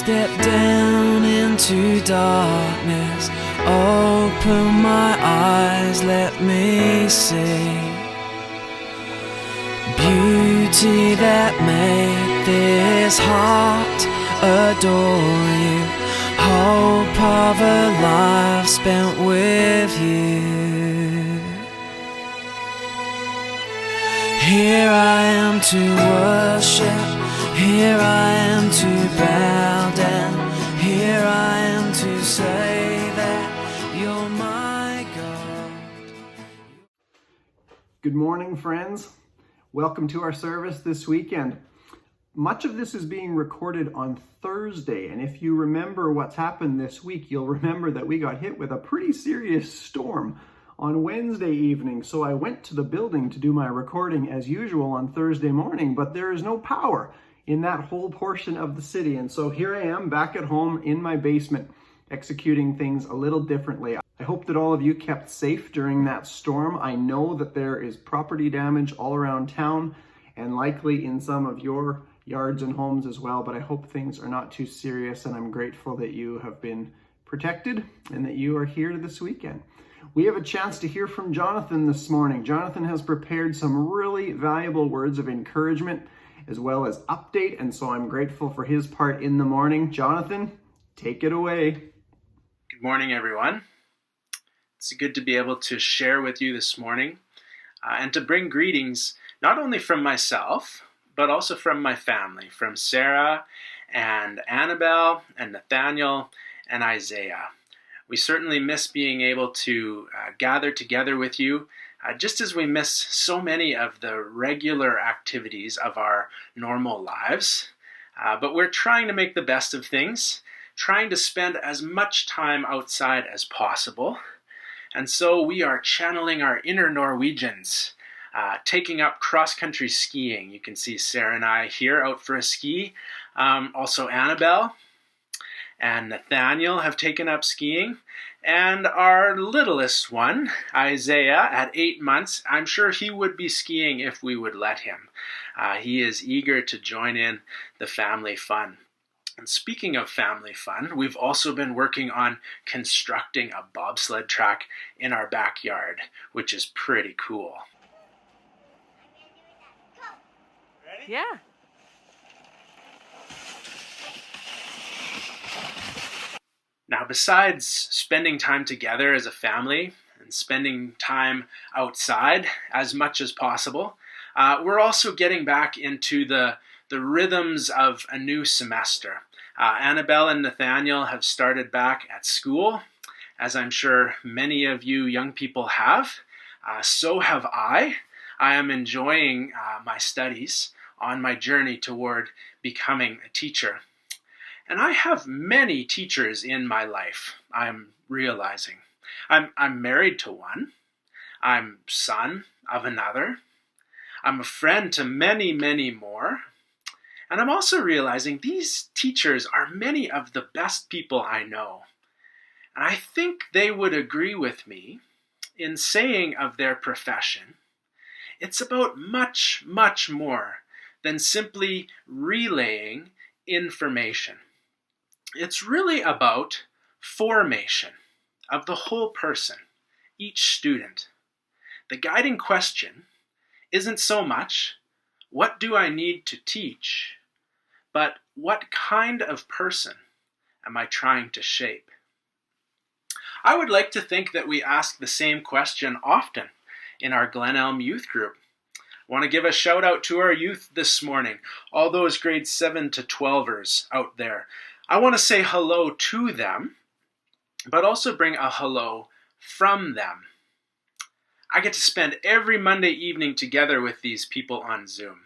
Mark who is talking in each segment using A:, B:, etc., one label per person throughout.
A: Step down into darkness, open my eyes, let me see beauty that made this heart adore you, hope of a life spent with you. Here I am to worship, here I am to bow down, here I am to say that you're my God.
B: Good morning, friends. Welcome to our service this weekend. Much of this is being recorded on Thursday, and if you remember what's happened this week, you'll remember that we got hit with a pretty serious storm on Wednesday evening. So I went to the building to do my recording as usual on Thursday morning, but there is no power in that whole portion of the city. And so here I am back at home in my basement, executing things a little differently. I hope that all of you kept safe during that storm. I know that there is property damage all around town and likely in some of your yards and homes as well, but I hope things are not too serious, and I'm grateful that you have been protected and that you are here this weekend. We have a chance to hear from Jonathan this morning. Jonathan has prepared some really valuable words of encouragement as well as update, and so I'm grateful for his part in the morning. Jonathan, take it away.
C: Good morning, everyone. It's good to be able to share with you this morning and to bring greetings not only from myself, but also from my family, from Sarah and Annabelle and Nathaniel and Isaiah. We certainly miss being able to gather together with you, just as we miss so many of the regular activities of our normal lives. But we're trying to make the best of things, trying to spend as much time outside as possible. And so we are channeling our inner Norwegians, taking up cross-country skiing. You can see Sarah and I here out for a ski. Also Annabelle and Nathaniel have taken up skiing. And our littlest one, Isaiah, at 8 months, I'm sure he would be skiing if we would let him. He is eager to join in the family fun. And speaking of family fun, we've also been working on constructing a bobsled track in our backyard, which is pretty cool.
D: Ready? Yeah.
C: Now, besides spending time together as a family and spending time outside as much as possible, we're also getting back into the rhythms of a new semester. Annabelle and Nathaniel have started back at school, as I'm sure many of you young people have. So have I. I am enjoying my studies on my journey toward becoming a teacher. And I have many teachers in my life, I'm realizing. I'm married to one. I'm son of another. I'm a friend to many, many more. And I'm also realizing these teachers are many of the best people I know. And I think they would agree with me in saying of their profession, it's about much, much more than simply relaying information. It's really about formation of the whole person, each student. The guiding question isn't so much, what do I need to teach, but what kind of person am I trying to shape? I would like to think that we ask the same question often in our Glen Elm youth group. I want to give a shout out to our youth this morning, all those grade 7 to 12ers out there. I want to say hello to them, but also bring a hello from them. I get to spend every Monday evening together with these people on Zoom.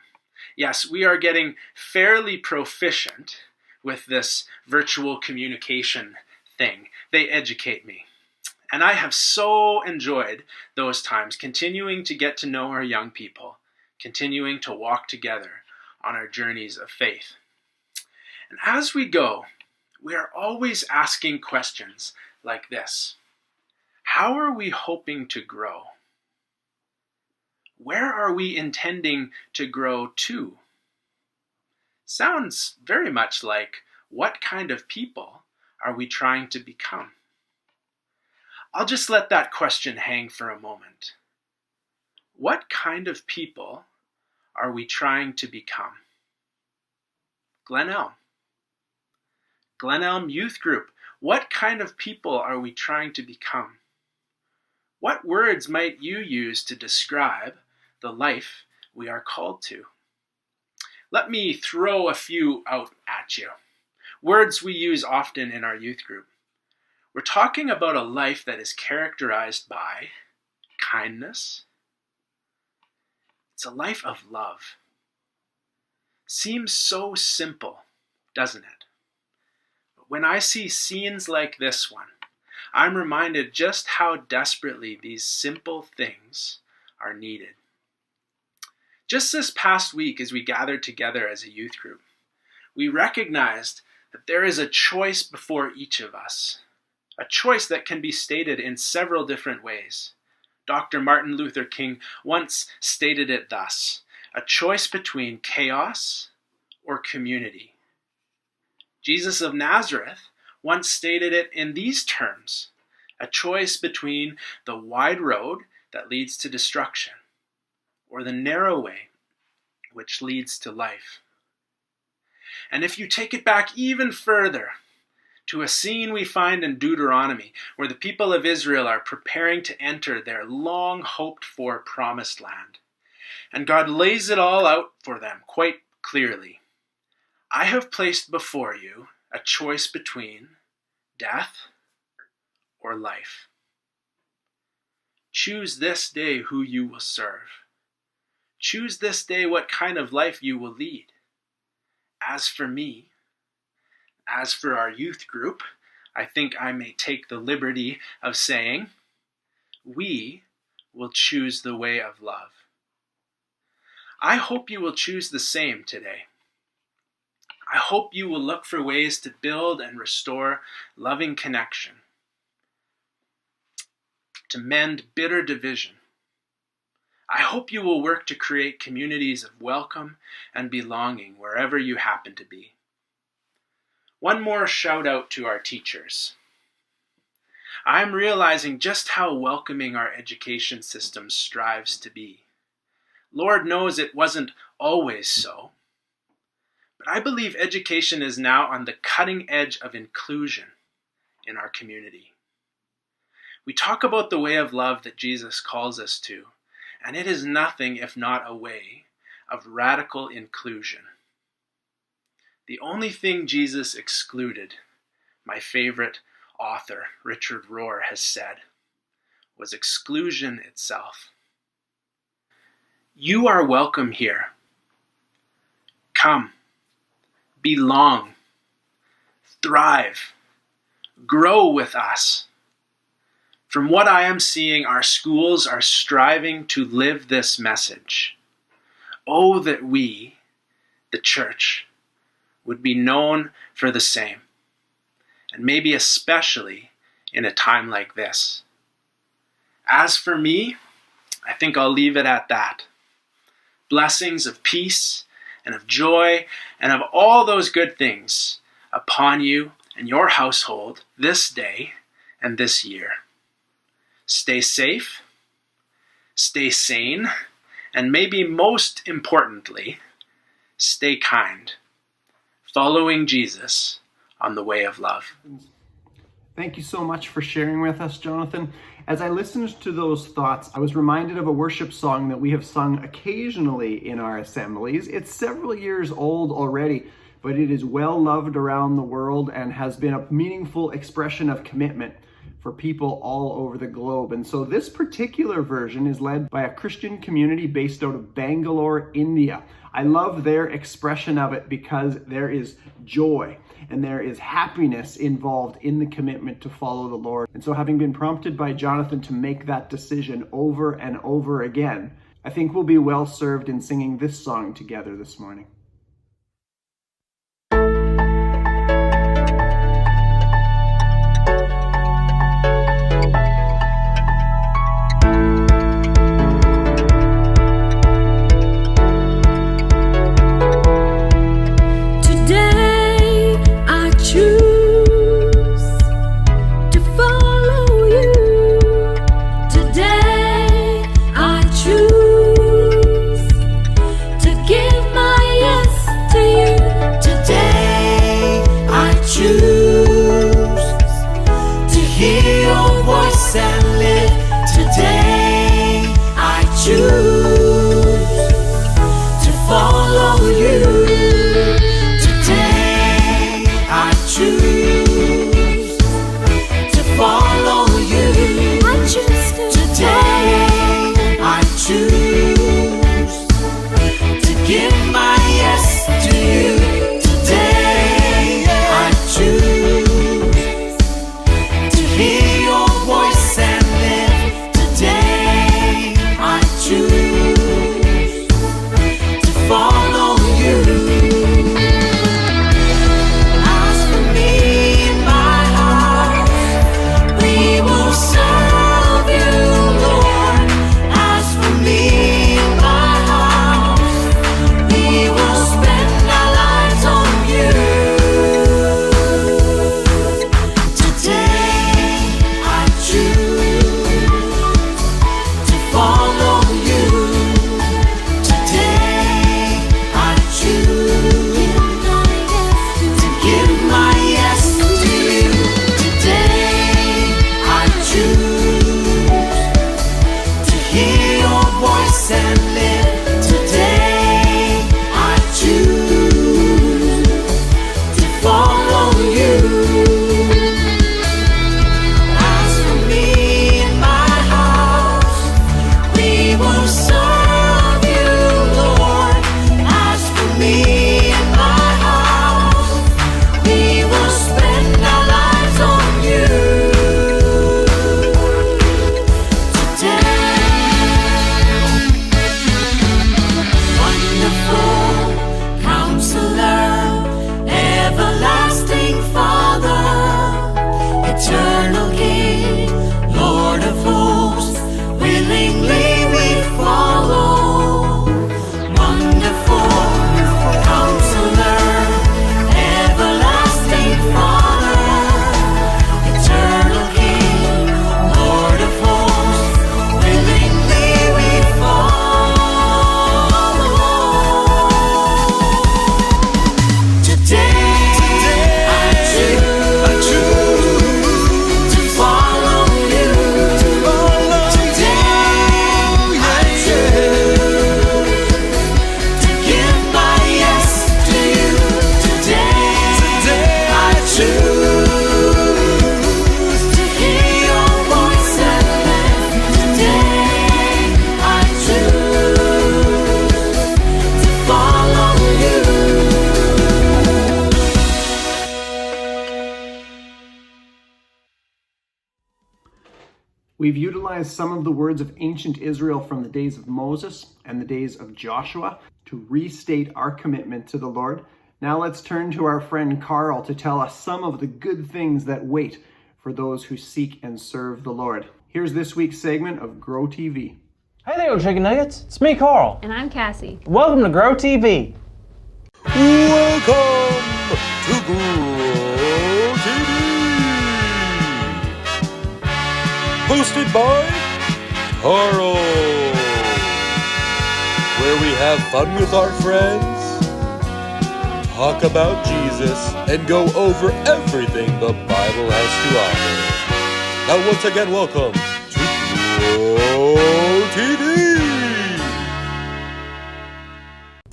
C: Yes, we are getting fairly proficient with this virtual communication thing. They educate me. And I have so enjoyed those times, continuing to get to know our young people, continuing to walk together on our journeys of faith. And as we go, we are always asking questions like this. How are we hoping to grow? Where are we intending to grow to? Sounds very much like What kind of people are we trying to become? I'll just let that question hang for a moment. What kind of people are we trying to become? Glen Elm. Glen Elm Youth Group. What kind of people are we trying to become? What words might you use to describe the life we are called to? Let me throw a few out at you. Words we use often in our youth group. We're talking about a life that is characterized by kindness. It's a life of love. Seems so simple, doesn't it? But when I see scenes like this one, I'm reminded just how desperately these simple things are needed. Just this past week, as we gathered together as a youth group, we recognized that there is a choice before each of us, a choice that can be stated in several different ways. Dr. Martin Luther King once stated it thus: a choice between chaos or community. Jesus of Nazareth once stated it in these terms: a choice between the wide road that leads to destruction or the narrow way which leads to life. And if you take it back even further, to a scene we find in Deuteronomy, where the people of Israel are preparing to enter their long-hoped-for promised land. And God lays it all out for them quite clearly. I have placed before you a choice between death or life. Choose this day who you will serve. Choose this day what kind of life you will lead. As for me, as for our youth group, I think I may take the liberty of saying, we will choose the way of love. I hope you will choose the same today. I hope you will look for ways to build and restore loving connection, to mend bitter division. I hope you will work to create communities of welcome and belonging wherever you happen to be. One more shout out to our teachers. I'm realizing just how welcoming our education system strives to be. Lord knows it wasn't always so. But I believe education is now on the cutting edge of inclusion in our community. We talk about the way of love that Jesus calls us to, and it is nothing if not a way of radical inclusion. The only thing Jesus excluded, my favorite author, Richard Rohr, has said, was exclusion itself. You are welcome here. Come, belong, thrive, grow with us. From what I am seeing, our schools are striving to live this message. Oh, that we, the church, would be known for the same, and maybe especially in a time like this. As for me, I think I'll leave it at that. Blessings of peace and of joy and of all those good things upon you and your household this day and this year. Stay safe, stay sane, and maybe most importantly, stay kind, following Jesus on the way of love.
B: Thank you so much for sharing with us, Jonathan. As I listened to those thoughts, I was reminded of a worship song that we have sung occasionally in our assemblies. It's several years old already, but it is well loved around the world and has been a meaningful expression of commitment for people all over the globe. And so this particular version is led by a Christian community based out of Bangalore, India. I love their expression of it because there is joy and there is happiness involved in the commitment to follow the Lord. And so having been prompted by Jonathan to make that decision over and over again, I think we'll be well served in singing this song together this morning.
E: Today I
B: We've utilized some of the words of ancient Israel from the days of Moses and the days of Joshua to restate our commitment to the Lord. Now let's turn to our friend Carl to tell us some of the good things that wait for those who seek and serve the Lord. Here's this week's segment of Grow TV.
E: Hey there, Chicken Nuggets. It's me, Carl.
D: And I'm Cassie.
E: Welcome to Grow TV.
F: Welcome to Grow TV. Hosted by Carl. Where we have fun with our friends, talk about Jesus, and go over everything the Bible has to offer. Now once again, welcome to Grow TV.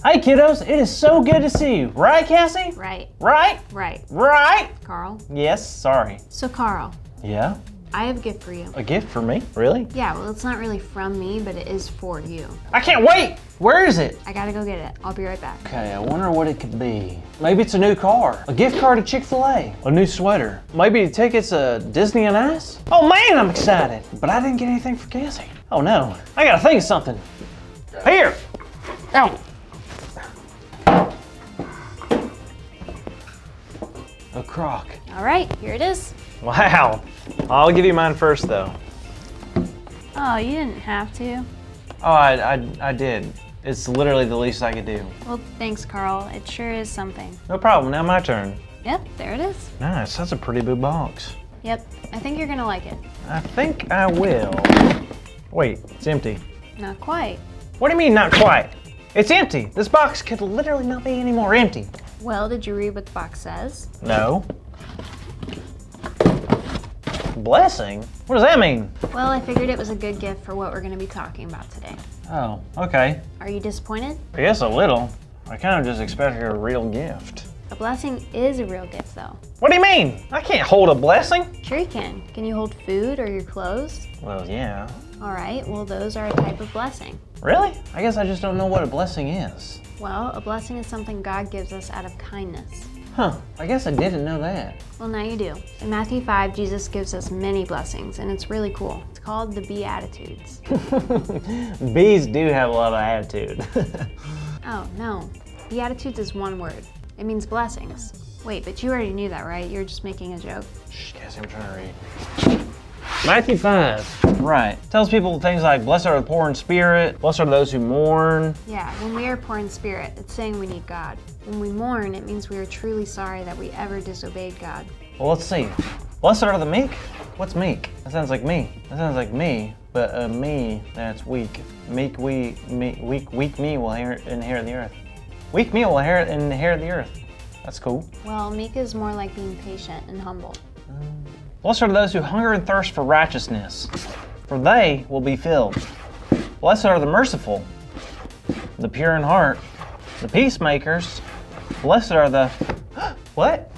E: Hey, kiddos. It is so good to see you. Right, Cassie?
D: Right.
E: Right?
D: Right.
E: Right?
D: Carl.
E: Yes, sorry.
D: So Carl,
E: Yeah?
D: I have a gift for you.
E: A gift for me? Really?
D: Yeah, well, it's not really from me, but it is for you.
E: I can't wait! Where is it?
D: I gotta go get it. I'll be right back.
E: Okay, I wonder what it could be. Maybe it's a new car. A gift card to Chick-fil-A. A new sweater. Maybe tickets to Disney on Ice? Oh man, I'm excited. But I didn't get anything for Cassie. Oh no, I gotta think of something. Here! Ow! A crock.
D: All right, here it is.
E: Wow. I'll give you mine first though.
D: Oh, you didn't have to.
E: Oh, I did. It's literally the least I could do.
D: Well, thanks, Carl. It sure is something.
E: No problem, now my turn.
D: Yep, there it is.
E: Nice, that's a pretty big box.
D: Yep, I think you're gonna like it.
E: I think I will. Wait, it's empty.
D: Not quite.
E: What do you mean not quite? It's empty. This box could literally not be any more empty.
D: Well, did you read what the box says?
E: No. Blessing? What does that mean?
D: Well, I figured it was a good gift for what we're gonna be talking about today.
E: Oh, okay.
D: Are you disappointed?
E: I guess a little. I kind of just expected a real gift.
D: A blessing is a real gift, though.
E: What do you mean? I can't hold a blessing.
D: Sure you can. Can you hold food or your clothes?
E: Well, yeah.
D: All right, well, those are a type of blessing.
E: Really? I guess I just don't know what a blessing is.
D: Well, a blessing is something God gives us out of kindness.
E: Huh, I guess I didn't know that.
D: Well, now you do. In Matthew 5, Jesus gives us many blessings, and it's really cool. It's called the Beatitudes.
E: Bees do have a lot of attitude.
D: Oh, no. Beatitudes is one word. It means blessings. Wait, but you already knew that, right? You were just making a joke.
E: Shh, Cassie, I'm trying to read. Matthew 5. Right. Tells people things like, blessed are the poor in spirit, blessed are those who mourn.
D: Yeah, when we are poor in spirit, it's saying we need God. When we mourn, it means we are truly sorry that we ever disobeyed God.
E: Well, let's see. Blessed are the meek? What's meek? That sounds like me. That sounds like me, but me, that's weak. Weak me will inherit the earth. Weak me will inherit the earth. That's cool.
D: Well, meek is more like being patient and humble.
E: Blessed are those who hunger and thirst for righteousness, for they will be filled. Blessed are the merciful, the pure in heart, the peacemakers. Blessed are the... What?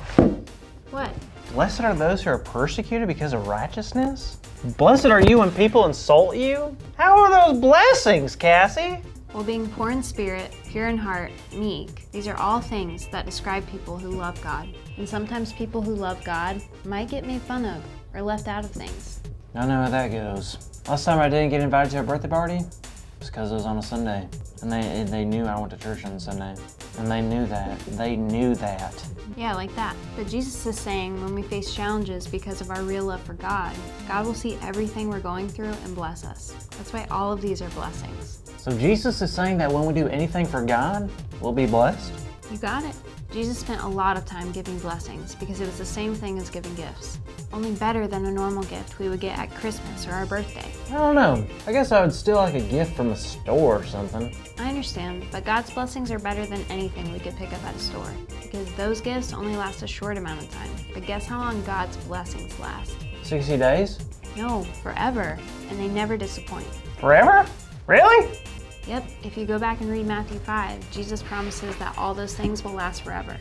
D: What?
E: Blessed are those who are persecuted because of righteousness? Blessed are you when people insult you? How are those blessings, Cassie?
D: Well, being poor in spirit, pure in heart, meek, these are all things that describe people who love God. And sometimes people who love God might get made fun of or left out of things.
E: I know how that goes. Last time I didn't get invited to a birthday party, it was because it was on a Sunday. And they knew I went to church on Sunday. And they knew that. They knew that.
D: Yeah, like that. But Jesus is saying when we face challenges because of our real love for God, God will see everything we're going through and bless us. That's why all of these are blessings.
E: So Jesus is saying that when we do anything for God, we'll be blessed?
D: You got it. Jesus spent a lot of time giving blessings because it was the same thing as giving gifts. Only better than a normal gift we would get at Christmas or our birthday.
E: I don't know. I guess I would still like a gift from a store or something.
D: I understand, but God's blessings are better than anything we could pick up at a store. Because those gifts only last a short amount of time. But guess how long God's blessings last?
E: 60 days?
D: No, forever. And they never disappoint.
E: Forever? Really?
D: Yep, if you go back and read Matthew 5, Jesus promises that all those things will last forever.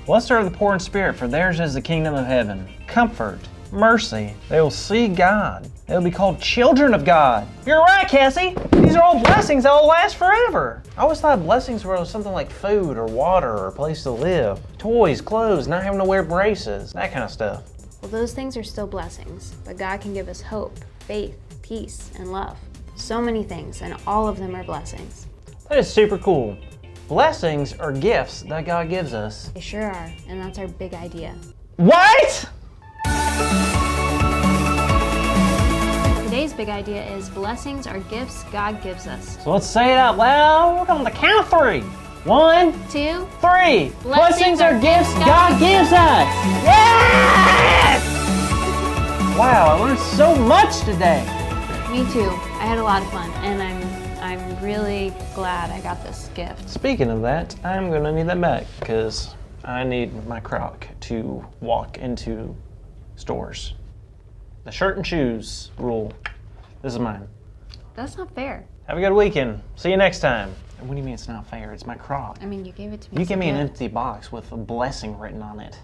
E: Blessed are the poor in spirit, for theirs is the kingdom of heaven. Comfort, mercy, they will see God. They will be called children of God. You're right, Cassie. These are all blessings that will last forever. I always thought blessings were something like food or water or a place to live. Toys, clothes, not having to wear braces, that kind of stuff.
D: Well, those things are still blessings, but God can give us hope, faith, peace, and love. So many things, and all of them are blessings.
E: That is super cool. Blessings are gifts that God gives us.
D: They sure are, and that's our big idea.
E: What?
D: Today's big idea is blessings are gifts God gives us.
E: So let's say it out loud. We're on the count of 3. 1,
D: 2,
E: 3. Blessings are gifts God gives us. Yes! Wow, I learned so much today.
D: Me too. I had a lot of fun, and I'm really glad I got this gift.
E: Speaking of that, I'm gonna need that back because I need my Croc to walk into stores. The shirt and shoes rule. This is mine.
D: That's not fair.
E: Have a good weekend. See you next time. What do you mean it's not fair? It's my Croc.
D: I mean, you gave it to me.
E: You give me an
D: gift.
E: empty box with a blessing written on it.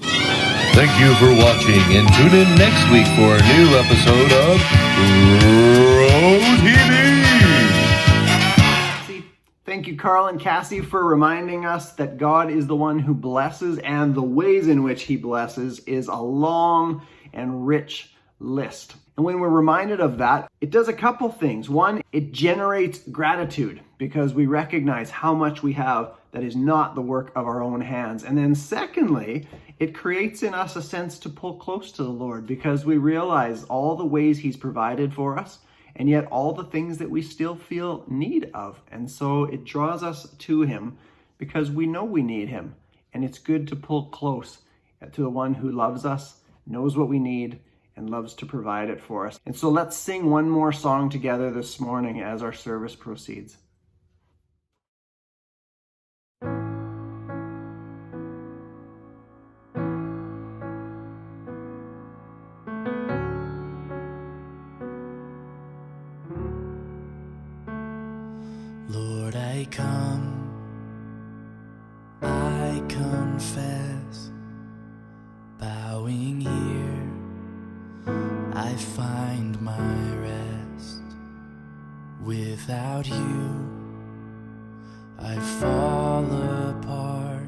F: Thank you for watching, and tune in next week for a new episode of Road TV.
B: Thank you, Carl and Cassie, for reminding us that God is the one who blesses, and the ways in which he blesses is a long and rich list. And when we're reminded of that, it does a couple things. One, it generates gratitude because we recognize how much we have that is not the work of our own hands. And then secondly, it creates in us a sense to pull close to the Lord because we realize all the ways he's provided for us and yet all the things that we still feel need of. And so it draws us to him because we know we need him. And it's good to pull close to the one who loves us, knows what we need, and loves to provide it for us. And so let's sing one more song together this morning as our service proceeds.
A: Lord, I come, I confess, bowing here, I find my rest. Without you, I fall apart.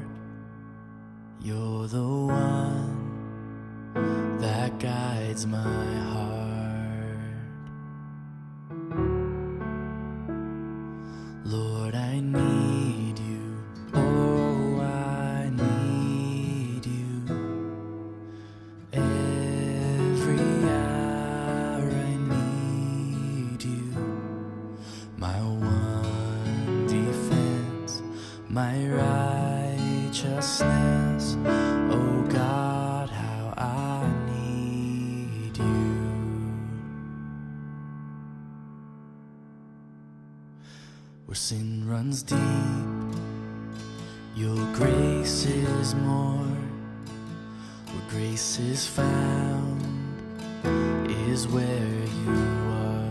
A: You're the one that guides my heart. Lord, I need you. Oh, I need you. Every hour I need you. My one defense, my righteousness. Oh God, how I need you. Where sin runs deep, your grace is more. Where grace is found is where you are.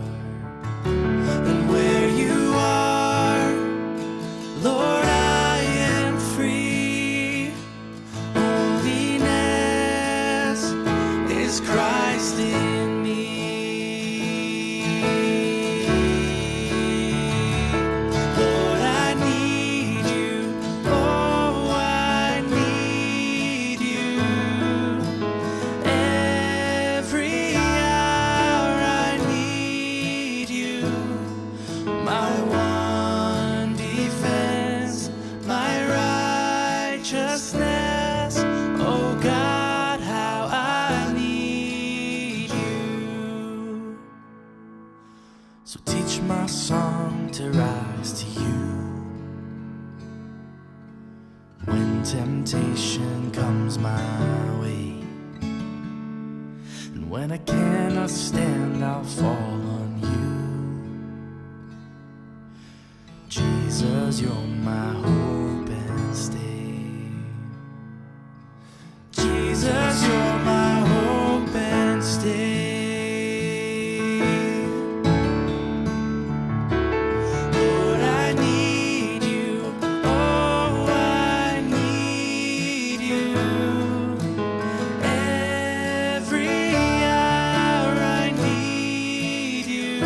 A: And where you are, Lord, I am free. Holiness is Christ in me. Lord, I need you. Oh, I need you. Every hour I need you. My one defense, my righteousness. Oh God, how I need you. So teach my song to rise to you. When temptation comes my way, and when I cannot stand, I'll fall on you. Jesus, you're my hope and stay. Jesus, you're my hope and stay. Lord, I need you. Oh, I need you. Every hour I need you.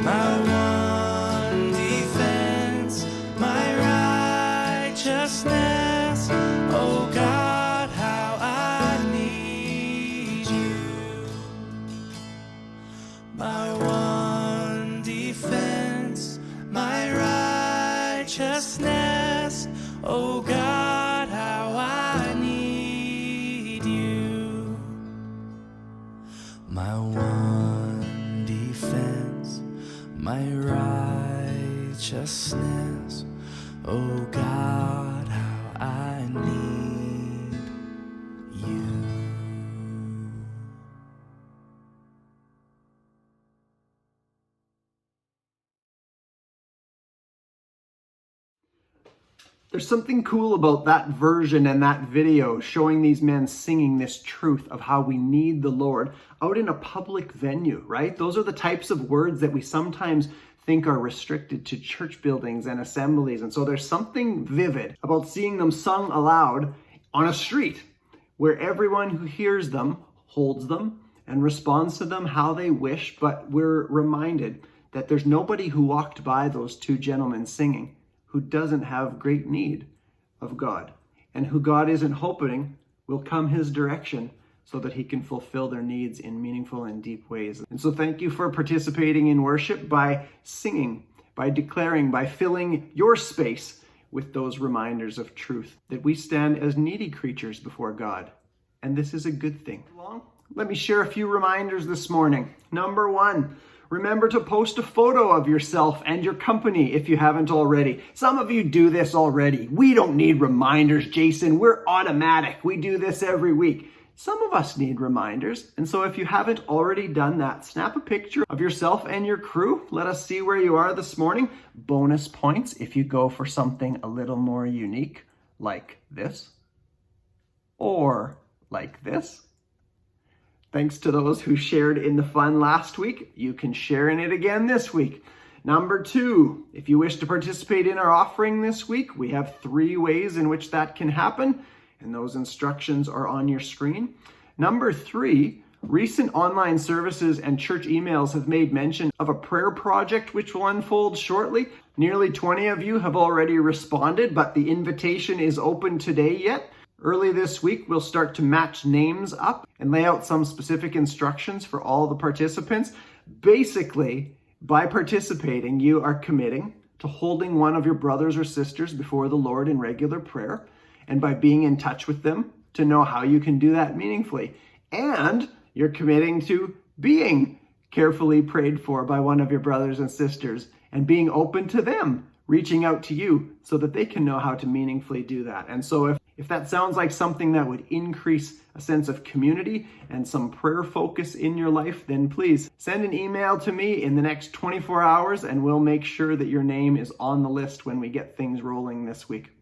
A: My one defense, my my one defense, my righteousness. Oh God, how I need you.
B: There's something cool about that version and that video showing these men singing this truth of how we need the Lord out in a public venue, right? Those are the types of words that we sometimes think are restricted to church buildings and assemblies. And so there's something vivid about seeing them sung aloud on a street where everyone who hears them holds them and responds to them how they wish. But we're reminded that there's nobody who walked by those two gentlemen singing who doesn't have great need of God, and who God isn't hoping will come his direction so that he can fulfill their needs in meaningful and deep ways. And so thank you for participating in worship by singing, by declaring, by filling your space with those reminders of truth, that we stand as needy creatures before God. And this is a good thing. Let me share a few reminders this morning. Number one, remember to post a photo of yourself and your company if you haven't already. Some of you do this already. We don't need reminders, Jason. We're automatic. We do this every week. Some of us need reminders. And so if you haven't already done that, snap a picture of yourself and your crew. Let us see where you are this morning. Bonus points if you go for something a little more unique, like this, or like this. Thanks to those who shared in the fun last week. You can share in it again this week. Number two, if you wish to participate in our offering this week, we have 3 ways in which that can happen, and those instructions are on your screen. Number 3, recent online services and church emails have made mention of a prayer project which will unfold shortly. Nearly 20 of you have already responded, but the invitation is open today yet. Early this week, we'll start to match names up and lay out some specific instructions for all the participants. Basically, by participating, you are committing to holding one of your brothers or sisters before the Lord in regular prayer, and by being in touch with them to know how you can do that meaningfully. And you're committing to being carefully prayed for by one of your brothers and sisters and being open to them reaching out to you so that they can know how to meaningfully do that. And so if that sounds like something that would increase a sense of community and some prayer focus in your life, then please send an email to me in the next 24 hours and we'll make sure that your name is on the list when we get things rolling this week.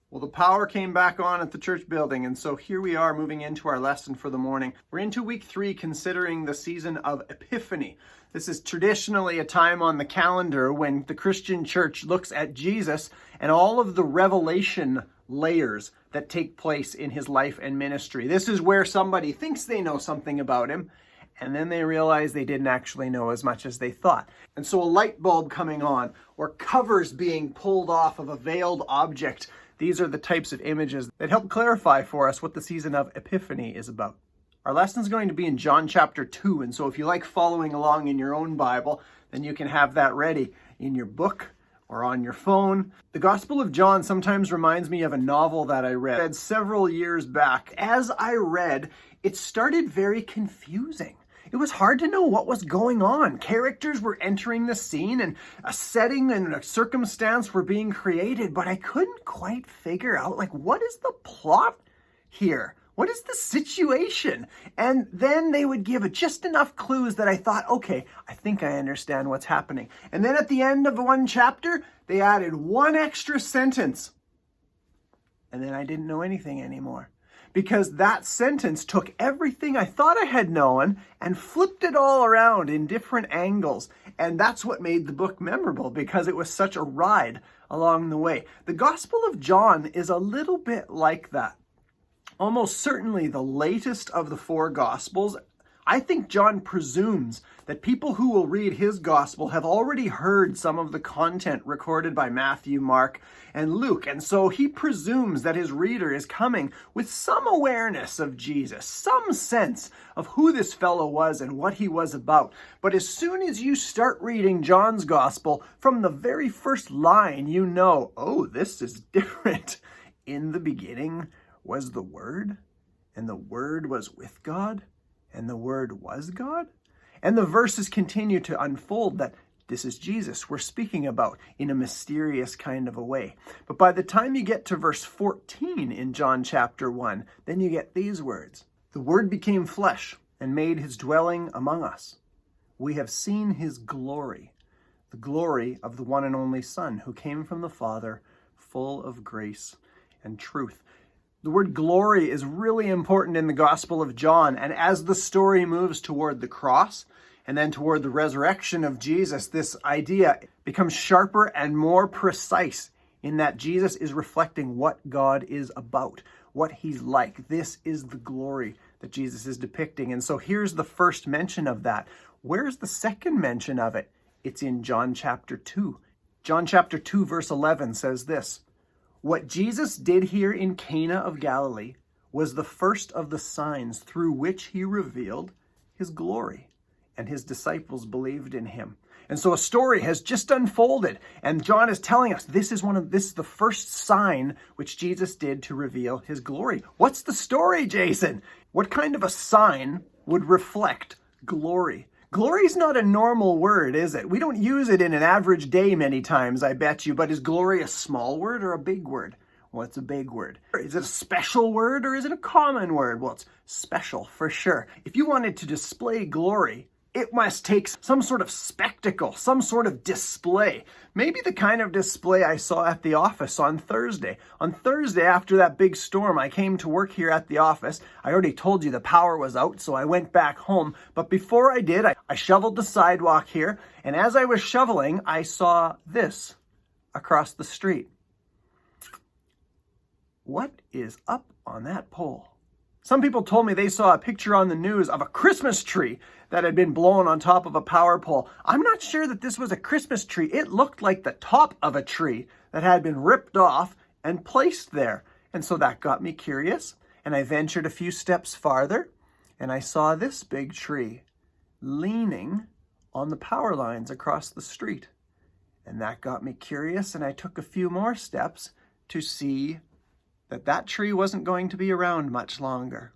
B: Well, the power came back on at the church building, and so here we are moving into our lesson for the morning. We're into week 3, considering the season of Epiphany. This is traditionally a time on the calendar when the Christian church looks at Jesus and all of the revelation layers that take place in his life and ministry. This is where somebody thinks they know something about him, and then they realize they didn't actually know as much as they thought. And so a light bulb coming on, or covers being pulled off of a veiled object. These are the types of images that help clarify for us what the season of Epiphany is about. Our lesson is going to be in John chapter 2, and so if you like following along in your own Bible, then you can have that ready in your book or on your phone. The Gospel of John sometimes reminds me of a novel that I read several years back. As I read, it started very confusing. It was hard to know what was going on. Characters were entering the scene and a setting and a circumstance were being created, but I couldn't quite figure out, what is the plot here? What is the situation? And then they would give just enough clues that I thought, okay, I think I understand what's happening. And then at the end of one chapter, they added one extra sentence. And then I didn't know anything anymore. Because that sentence took everything I thought I had known and flipped it all around in different angles. And that's what made the book memorable, because it was such a ride along the way. The Gospel of John is a little bit like that. Almost certainly the latest of the 4 Gospels. I think John presumes that people who will read his gospel have already heard some of the content recorded by Matthew, Mark, and Luke. And so he presumes that his reader is coming with some awareness of Jesus, some sense of who this fellow was and what he was about. But as soon as you start reading John's gospel, from the very first line, you know, oh, this is different. In the beginning was the Word, and the Word was with God, and the Word was God? And the verses continue to unfold that this is Jesus we're speaking about in a mysterious kind of a way. But by the time you get to verse 14 in John chapter 1, then you get these words. The Word became flesh and made his dwelling among us. We have seen his glory, the glory of the one and only Son who came from the Father, full of grace and truth. The word glory is really important in the Gospel of John, and as the story moves toward the cross and then toward the resurrection of Jesus, this idea becomes sharper and more precise in that Jesus is reflecting what God is about, what he's like. This is the glory that Jesus is depicting. And so here's the first mention of that. Where's the second mention of it? It's in John chapter 2. John chapter 2 verse 11 says this, "What Jesus did here in Cana of Galilee was the first of the signs through which he revealed his glory, and his disciples believed in him." And so a story has just unfolded, and John is telling us this is the first sign which Jesus did to reveal his glory. What's the story, Jason? What kind of a sign would reflect glory? Glory is not a normal word, is it? We don't use it in an average day many times, I bet you, but is glory a small word or a big word? Well, it's a big word. Is it a special word or is it a common word? Well, it's special for sure. If you wanted to display glory, it must take some sort of spectacle, some sort of display. Maybe the kind of display I saw at the office on Thursday. On Thursday, after that big storm, I came to work here at the office. I already told you the power was out, so I went back home. But before I did, I shoveled the sidewalk here. And as I was shoveling, I saw this across the street. What is up on that pole? Some people told me they saw a picture on the news of a Christmas tree that had been blown on top of a power pole. I'm not sure that this was a Christmas tree. It looked like the top of a tree that had been ripped off and placed there. And so that got me curious, and I ventured a few steps farther, and I saw this big tree leaning on the power lines across the street. And that got me curious, and I took a few more steps to see that tree wasn't going to be around much longer.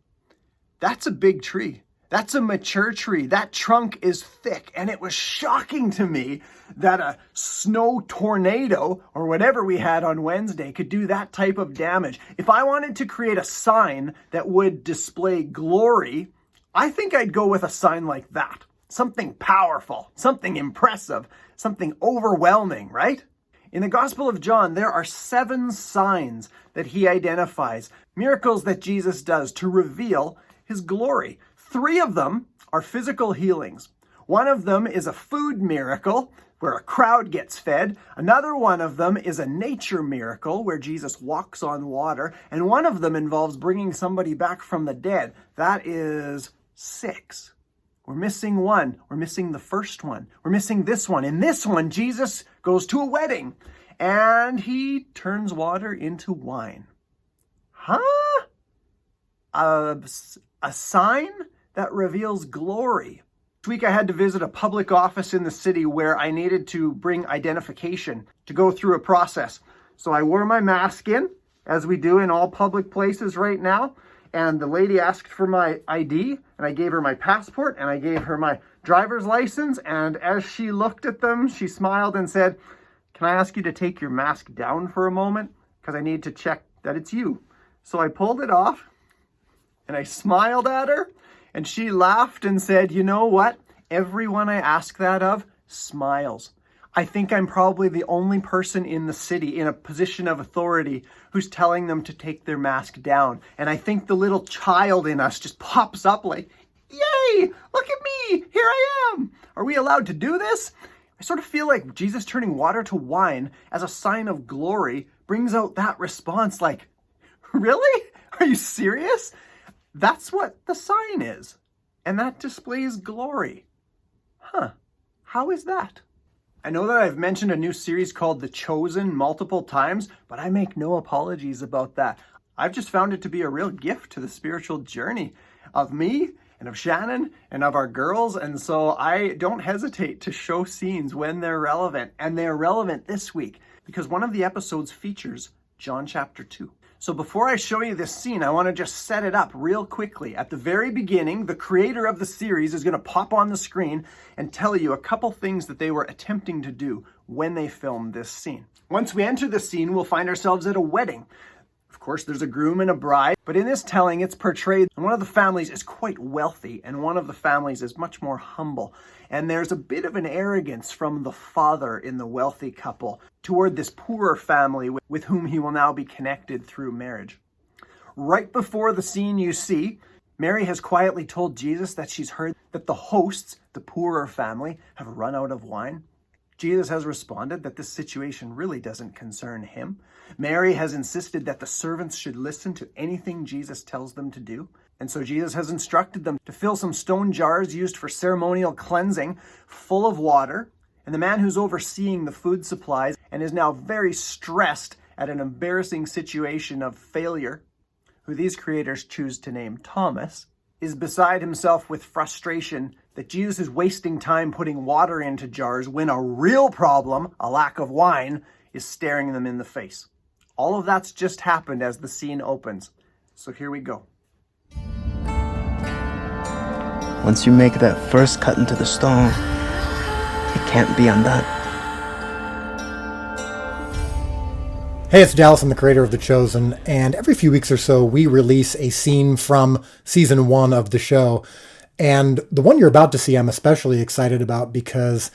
B: That's a big tree. That's a mature tree. That trunk is thick, and it was shocking to me that a snow tornado or whatever we had on Wednesday could do that type of damage. If I wanted to create a sign that would display glory, I think I'd go with a sign like that. Something powerful, something impressive, something overwhelming, right? In the Gospel of John, there are 7 signs that he identifies, miracles that Jesus does to reveal his glory. 3 of them are physical healings. One of them is a food miracle where a crowd gets fed. Another one of them is a nature miracle where Jesus walks on water. And one of them involves bringing somebody back from the dead. That is 6. We're missing one. We're missing the first one. We're missing this one. In this one, Jesus goes to a wedding and he turns water into wine. Huh? A sign that reveals glory. This week I had to visit a public office in the city where I needed to bring identification to go through a process. So I wore my mask in, as we do in all public places right now. And the lady asked for my ID, and I gave her my passport, and I gave her my driver's license. And as she looked at them, she smiled and said, "Can I ask you to take your mask down for a moment? Because I need to check that it's you." So I pulled it off, and I smiled at her, and she laughed and said, "You know what? Everyone I ask that of smiles." I think I'm probably the only person in the city in a position of authority who's telling them to take their mask down. And I think the little child in us just pops up like, "Yay, look at me, here I am." Are we allowed to do this? I sort of feel like Jesus turning water to wine as a sign of glory brings out that response like, "Really? Are you serious?" That's what the sign is. And that displays glory. Huh, how is that? I know that I've mentioned a new series called The Chosen multiple times, but I make no apologies about that. I've just found it to be a real gift to the spiritual journey of me and of Shannon and of our girls, and so I don't hesitate to show scenes when they're relevant, and they're relevant this week because one of the episodes features John chapter 2. So before I show you this scene, I want to just set it up real quickly. At the very beginning, the creator of the series is going to pop on the screen and tell you a couple things that they were attempting to do when they filmed this scene. Once we enter the scene, we'll find ourselves at a wedding. Of course, there's a groom and a bride, but in this telling, it's portrayed one of the families is quite wealthy and one of the families is much more humble. And there's a bit of an arrogance from the father in the wealthy couple toward this poorer family with whom he will now be connected through marriage. Right before the scene you see, Mary has quietly told Jesus that she's heard that the hosts, the poorer family, have run out of wine. Jesus has responded that this situation really doesn't concern him. Mary has insisted that the servants should listen to anything Jesus tells them to do. And so Jesus has instructed them to fill some stone jars used for ceremonial cleansing full of water. And the man who's overseeing the food supplies and is now very stressed at an embarrassing situation of failure, who these creators choose to name Thomas, is beside himself with frustration that Jesus is wasting time putting water into jars when a real problem, a lack of wine, is staring them in the face. All of that's just happened as the scene opens. So here we go.
A: Once you make that first cut into the stone, it can't be undone.
G: Hey, it's Dallas. I'm the creator of The Chosen, and every few weeks or so we release a scene from season 1 of the show. And the one you're about to see I'm especially excited about because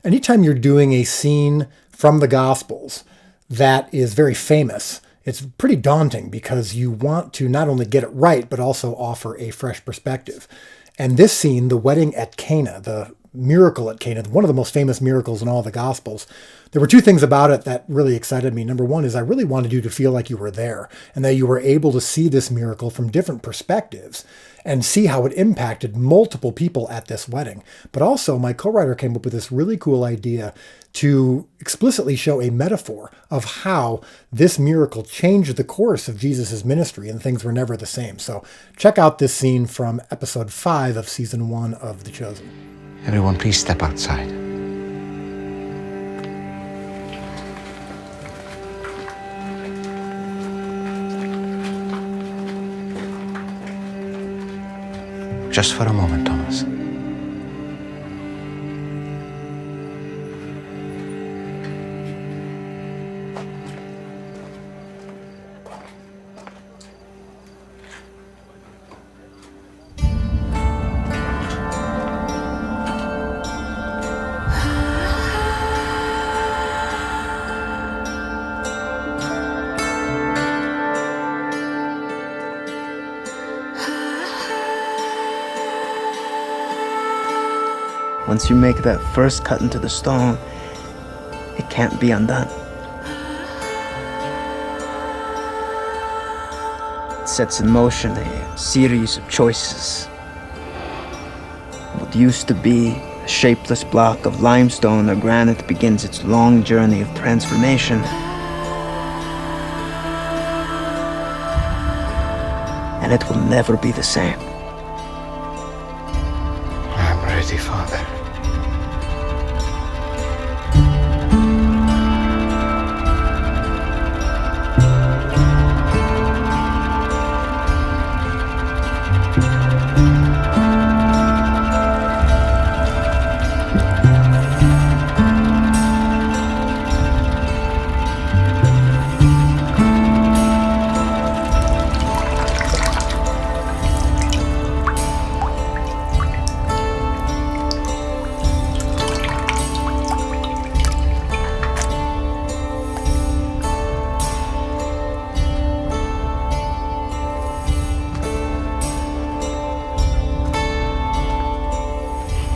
G: anytime you're doing a scene from the Gospels that is very famous, it's pretty daunting because you want to not only get it right, but also offer a fresh perspective. And this scene, the wedding at Cana, the miracle at Cana, one of the most famous miracles in all the Gospels, there were two things about it that really excited me. Number one is I really wanted you to feel like you were there and that you were able to see this miracle from different perspectives and see how it impacted multiple people at this wedding. But also my co-writer came up with this really cool idea to explicitly show a metaphor of how this miracle changed the course of Jesus' ministry and things were never the same. So check out this scene from episode 5 of season 1 of The Chosen.
H: Everyone, please step outside. Just for a moment, Thomas.
A: Once you make that first cut into the stone, it can't be undone. It sets in motion a series of choices. What used to be a shapeless block of limestone or granite begins its long journey of transformation. And it will never be the same.
H: I'm ready, Father.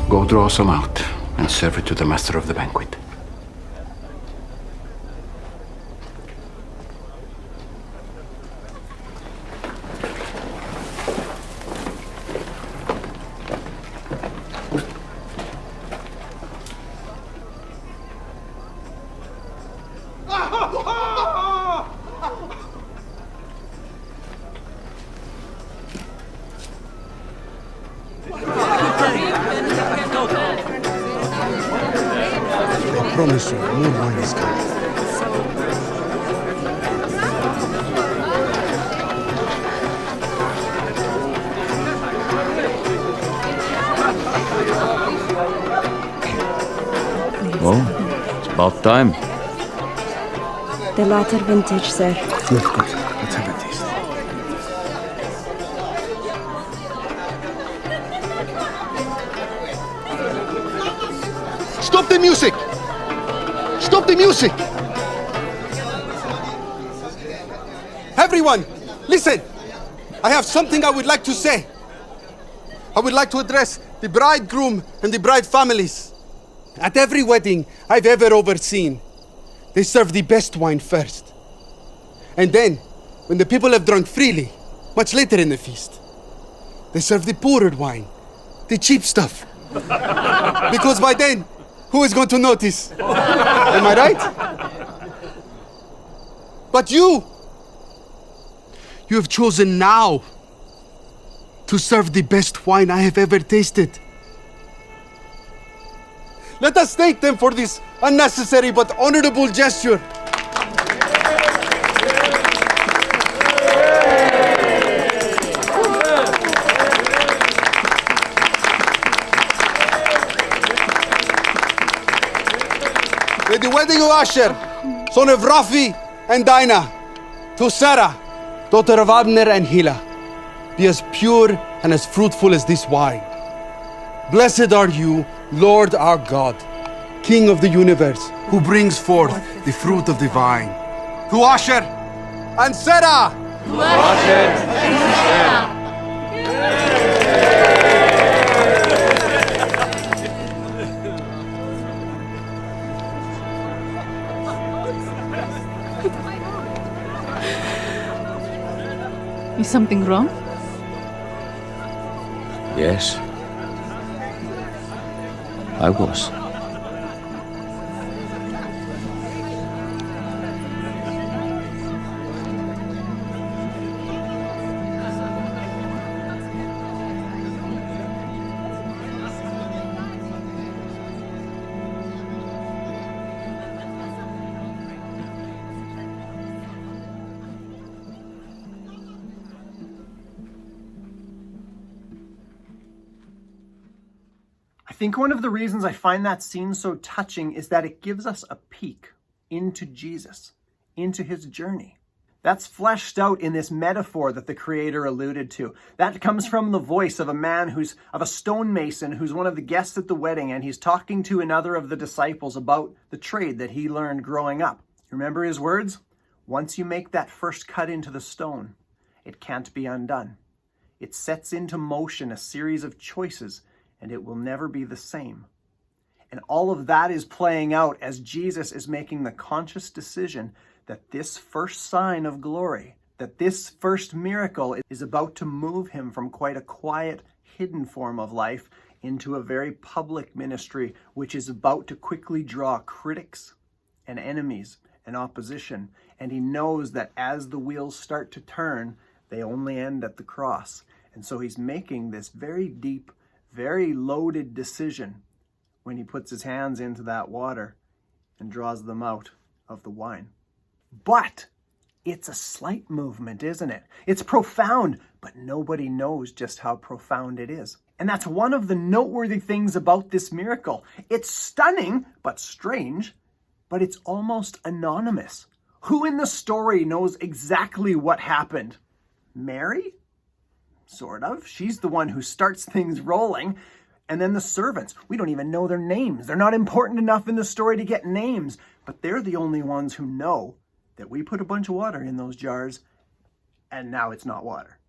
H: Go draw some out and serve it to the master of the banquet.
I: I promise you, more wine is coming.
H: About time.
I: The latter vintage, sir.
H: Good. Let's have a taste.
J: Stop the music! Stop the music! Everyone, listen! I have something I would like to say. I would like to address the bridegroom and the bride families. At every wedding I've ever overseen, they serve the best wine first. And then, when the people have drunk freely, much later in the feast, they serve the poorer wine, the cheap stuff. Because by then, who is going to notice? Am I right? But you have chosen now to serve the best wine I have ever tasted. Let us thank them for this unnecessary but honorable gesture. May the wedding of Asher, son of Rafi and Dinah, to Sarah, daughter of Abner and Hila, be as pure and as fruitful as this wine. Blessed are you, Lord our God, King of the universe, who brings forth the fruit of the vine. To Asher and Sarah!
A: To Asher and Sarah!
K: Is something wrong?
H: Yes. I was.
B: I think one of the reasons I find that scene so touching is that it gives us a peek into Jesus, into his journey. That's fleshed out in this metaphor that the creator alluded to. That comes from the voice of a man of a stonemason who's one of the guests at the wedding, and he's talking to another of the disciples about the trade that he learned growing up. Remember his words? Once you make that first cut into the stone, it can't be undone. It sets into motion a series of choices, and it will never be the same. And all of that is playing out as Jesus is making the conscious decision that this first sign of glory, that this first miracle is about to move him from quite a quiet, hidden form of life into a very public ministry, which is about to quickly draw critics and enemies and opposition. And he knows that as the wheels start to turn, they only end at the cross. And so he's making this very deep, very loaded decision when he puts his hands into that water and draws them out of the wine. But it's a slight movement, isn't it? It's profound, but nobody knows just how profound it is. And that's one of the noteworthy things about this miracle. It's stunning, but strange, but it's almost anonymous. Who in the story knows exactly what happened? Mary? Sort of. She's the one who starts things rolling. And then the servants. We don't even know their names. They're not important enough in the story to get names. But they're the only ones who know that we put a bunch of water in those jars and now it's not water.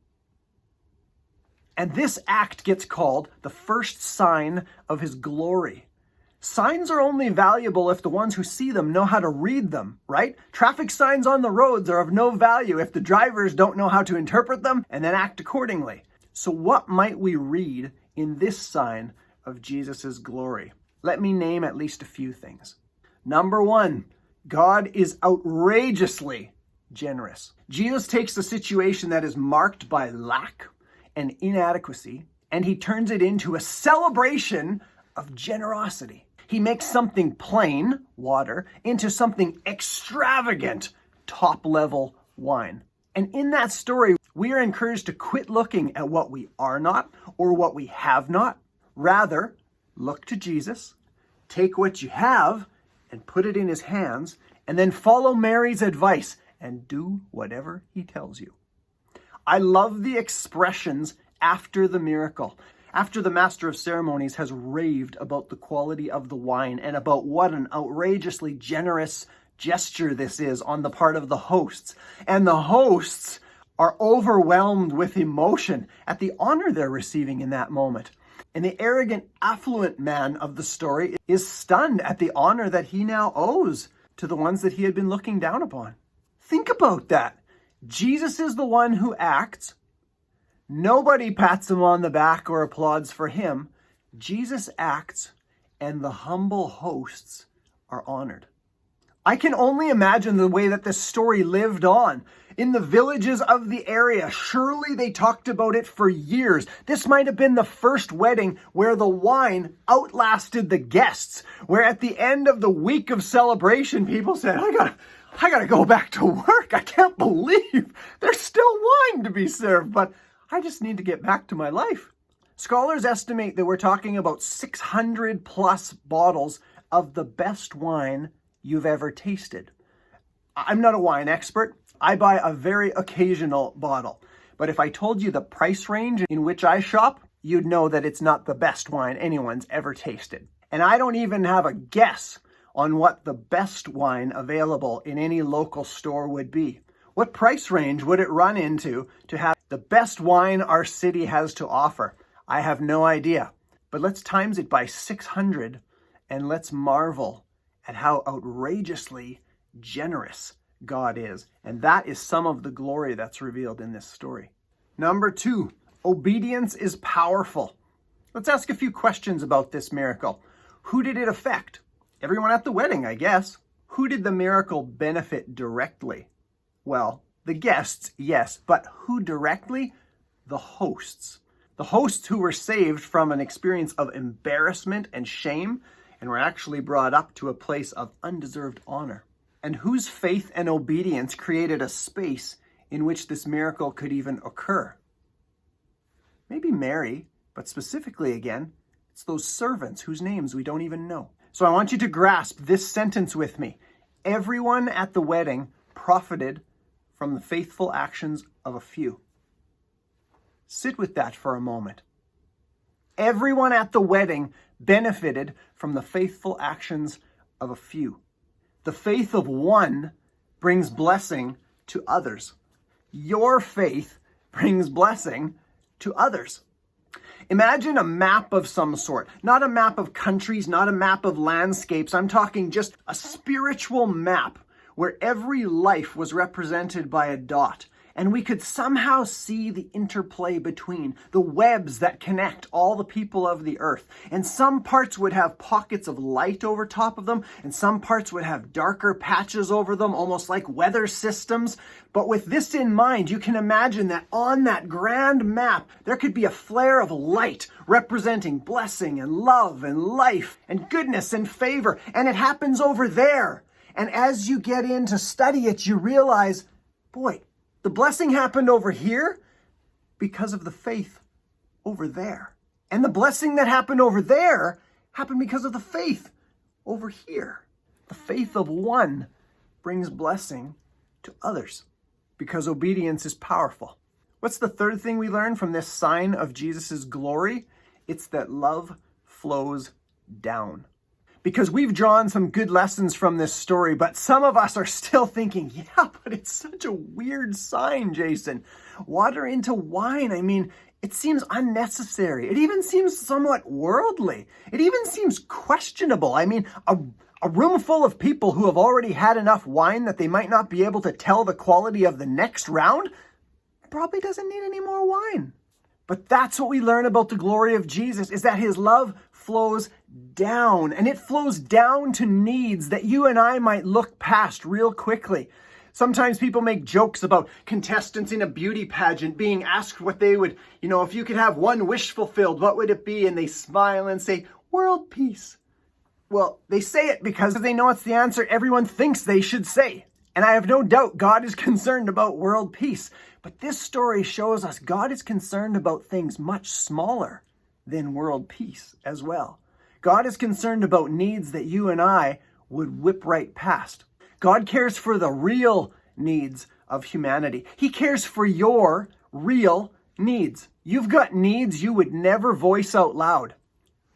B: And this act gets called the first sign of his glory. Signs are only valuable if the ones who see them know how to read them, right? Traffic signs on the roads are of no value if the drivers don't know how to interpret them and then act accordingly. So what might we read in this sign of Jesus' glory? Let me name at least a few things. Number one, God is outrageously generous. Jesus takes the situation that is marked by lack and inadequacy, and he turns it into a celebration of generosity. He makes something plain, water, into something extravagant, top-level wine. And in that story, we are encouraged to quit looking at what we are not or what we have not. Rather, look to Jesus, take what you have, and put it in his hands, and then follow Mary's advice and do whatever he tells you. I love the expressions after the miracle. After the master of ceremonies has raved about the quality of the wine and about what an outrageously generous gesture this is on the part of the hosts. And the hosts are overwhelmed with emotion at the honor they're receiving in that moment. And the arrogant, affluent man of the story is stunned at the honor that he now owes to the ones that he had been looking down upon. Think about that. Jesus is the one who acts. Nobody pats him on the back or applauds for him. Jesus acts, and the humble hosts are honored. I can only imagine the way that this story lived on in the villages of the area. Surely they talked about it for years. This might have been the first wedding where the wine outlasted the guests, where at the end of the week of celebration, people said, I gotta go back to work. I can't believe there's still wine to be served, but I just need to get back to my life. Scholars estimate that we're talking about 600 plus bottles of the best wine you've ever tasted. I'm not a wine expert. I buy a very occasional bottle. But if I told you the price range in which I shop, you'd know that it's not the best wine anyone's ever tasted. And I don't even have a guess on what the best wine available in any local store would be. What price range would it run into to have the best wine our city has to offer? I have no idea. But let's times it by 600 and let's marvel at how outrageously generous God is. And that is some of the glory that's revealed in this story. Number 2, obedience is powerful. Let's ask a few questions about this miracle. Who did it affect? Everyone at the wedding, I guess. Who did the miracle benefit directly? Well, the guests, yes, but who directly? The hosts. The hosts who were saved from an experience of embarrassment and shame and were actually brought up to a place of undeserved honor. And whose faith and obedience created a space in which this miracle could even occur? Maybe Mary, but specifically again, it's those servants whose names we don't even know. So I want you to grasp this sentence with me. Everyone at the wedding profited from the faithful actions of a few. Sit with that for a moment. Everyone at the wedding benefited from the faithful actions of a few. The faith of one brings blessing to others. Your faith brings blessing to others. Imagine a map of some sort, not a map of countries, not a map of landscapes. I'm talking just a spiritual map where every life was represented by a dot. And we could somehow see the interplay between the webs that connect all the people of the earth. And some parts would have pockets of light over top of them, and some parts would have darker patches over them, almost like weather systems. But with this in mind, you can imagine that on that grand map, there could be a flare of light representing blessing and love and life and goodness and favor. And it happens over there. And as you get in to study it, you realize, boy, the blessing happened over here because of the faith over there. And the blessing that happened over there happened because of the faith over here. The faith of one brings blessing to others because obedience is powerful. What's the third thing we learn from this sign of Jesus' glory? It's that love flows down. Because we've drawn some good lessons from this story, but some of us are still thinking, yeah, but it's such a weird sign, Jason. Water into wine, I mean, it seems unnecessary. It even seems somewhat worldly. It even seems questionable. I mean, a room full of people who have already had enough wine that they might not be able to tell the quality of the next round probably doesn't need any more wine. But that's what we learn about the glory of Jesus, is that his love flows down, and it flows down to needs that you and I might look past real quickly. Sometimes people make jokes about contestants in a beauty pageant being asked what they would, if you could have one wish fulfilled, what would it be? And they smile and say, world peace. Well, they say it because they know it's the answer everyone thinks they should say. And I have no doubt God is concerned about world peace. But this story shows us God is concerned about things much smaller than world peace as well. God is concerned about needs that you and I would whip right past. God cares for the real needs of humanity. He cares for your real needs. You've got needs you would never voice out loud.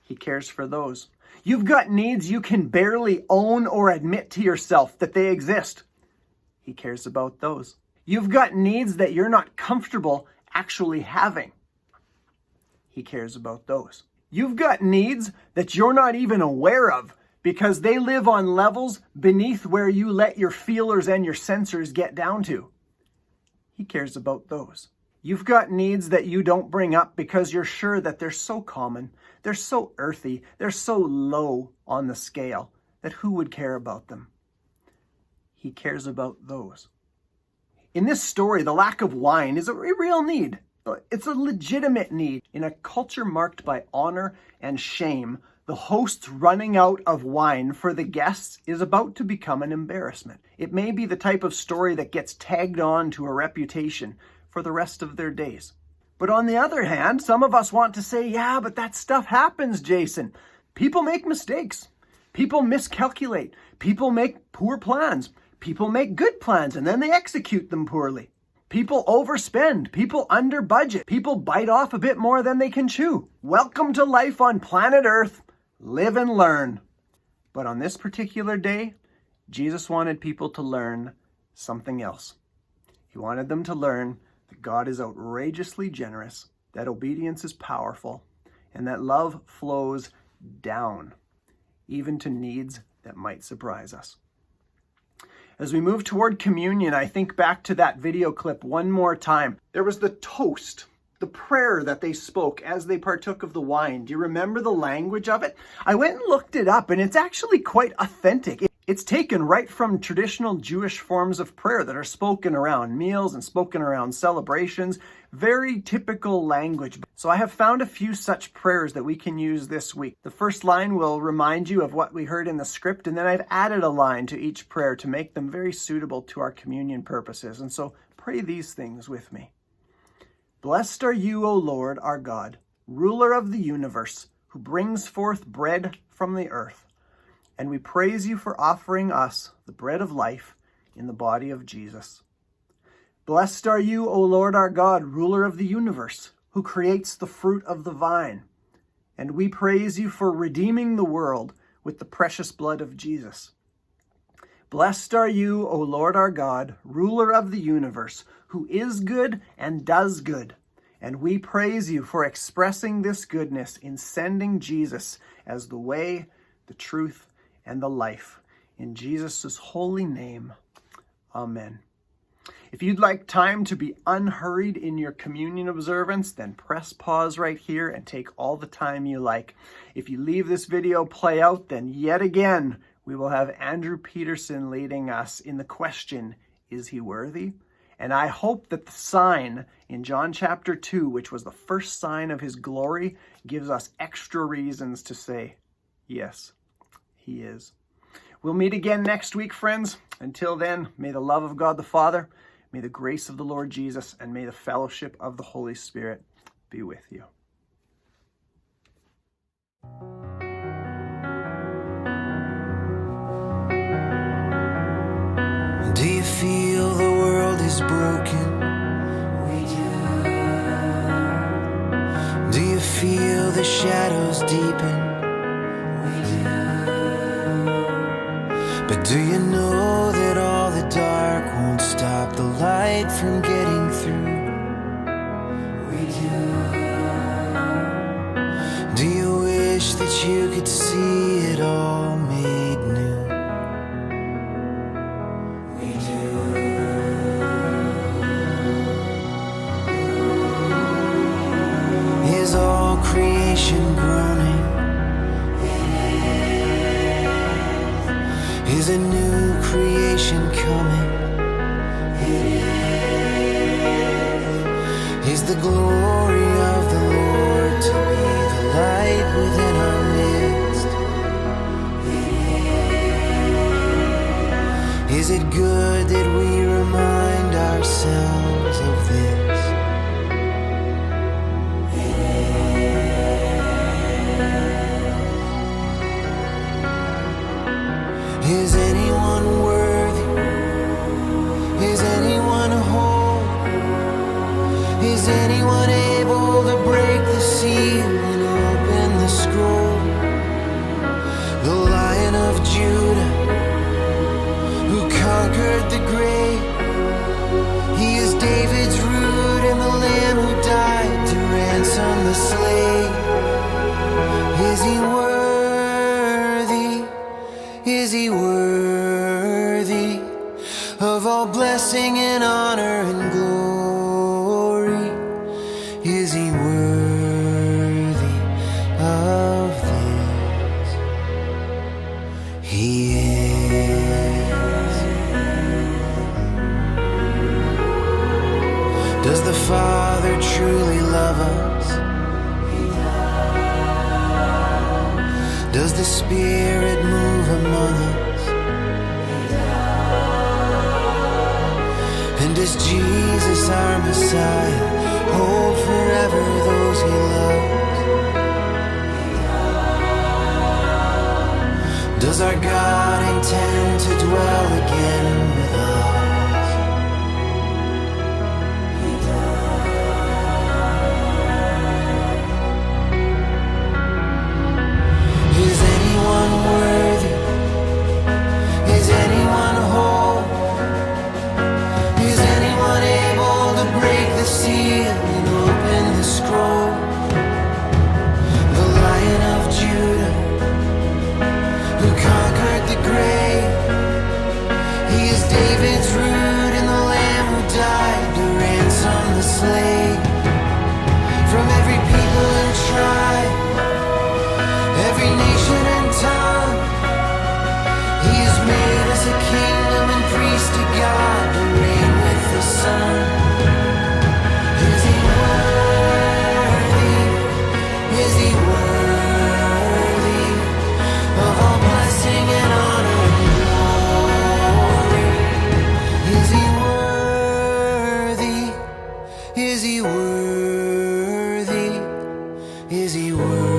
B: He cares for those. You've got needs you can barely own or admit to yourself that they exist. He cares about those. You've got needs that you're not comfortable actually having. He cares about those. You've got needs that you're not even aware of because they live on levels beneath where you let your feelers and your sensors get down to. He cares about those. You've got needs that you don't bring up because you're sure that they're so common, they're so earthy, they're so low on the scale that who would care about them? He cares about those. In this story, the lack of wine is a real need. It's a legitimate need. In a culture marked by honor and shame, the host's running out of wine for the guests is about to become an embarrassment. It may be the type of story that gets tagged on to a reputation for the rest of their days. But on the other hand, some of us want to say, yeah, but that stuff happens, Jason. People make mistakes. People miscalculate. People make poor plans. People make good plans and then they execute them poorly. People overspend. People under budget. People bite off a bit more than they can chew. Welcome to life on planet Earth. Live and learn. But on this particular day, Jesus wanted people to learn something else. He wanted them to learn that God is outrageously generous, that obedience is powerful, and that love flows down, even to needs that might surprise us. As we move toward communion, I think back to that video clip one more time. There was the toast, the prayer that they spoke as they partook of the wine. Do you remember the language of it? I went and looked it up, and it's actually quite authentic. It's taken right from traditional Jewish forms of prayer that are spoken around meals and spoken around celebrations. Very typical language. So I have found a few such prayers that we can use this week. The first line will remind you of what we heard in the script, and then I've added a line to each prayer to make them very suitable to our communion purposes. And so pray these things with me. Blessed are you, O Lord, our God, ruler of the universe, who brings forth bread from the earth. And we praise you for offering us the bread of life in the body of Jesus. Blessed are you, O Lord our God, ruler of the universe, who creates the fruit of the vine. And we praise you for redeeming the world with the precious blood of Jesus. Blessed are you, O Lord our God, ruler of the universe, who is good and does good. And we praise you for expressing this goodness in sending Jesus as the way, the truth, and the life. In Jesus' holy name, amen. If you'd like time to be unhurried in your communion observance, then press pause right here and take all the time you like. If you leave this video play out, then yet again, we will have Andrew Peterson leading us in the question, is he worthy? And I hope that the sign in John chapter 2, which was the first sign of his glory, gives us extra reasons to say, yes, he is. We'll meet again next week, friends. Until then, may the love of God the Father, may the grace of the Lord Jesus, and may the fellowship of the Holy Spirit be with you.
A: Do you feel the world is broken? We do. Do you feel the shadows deepen? But do you know that all the dark won't stop the light from getting through? We do. Do you wish that you could see it all made new? We do. Is all creation groaning? Is a new creation coming? Is the glory of the Lord to be the light within our midst? Is it good that we remind ourselves of this? the slave. Is he worthy? Is he worthy of all blessing and honor and glory? Is he worthy of this? He is. Does the Father truly love us? Does the Spirit move among us? And does Jesus, our Messiah, hold forever those he loves? Does our God intend to dwell again with us? Is anyone worthy? Is anyone whole? Is anyone able to break the seal and open the scroll? The Lion of Judah, who conquered the grave. He is David's root and the Lamb who died to ransom the slave. From every people and tribe, every nation and tongue, he has made us a kingdom and priest to God to reign with the Son. Is he worthy? Is he worthy of all blessing and honor and glory? Is he worthy? Is he worthy? Is he worthy?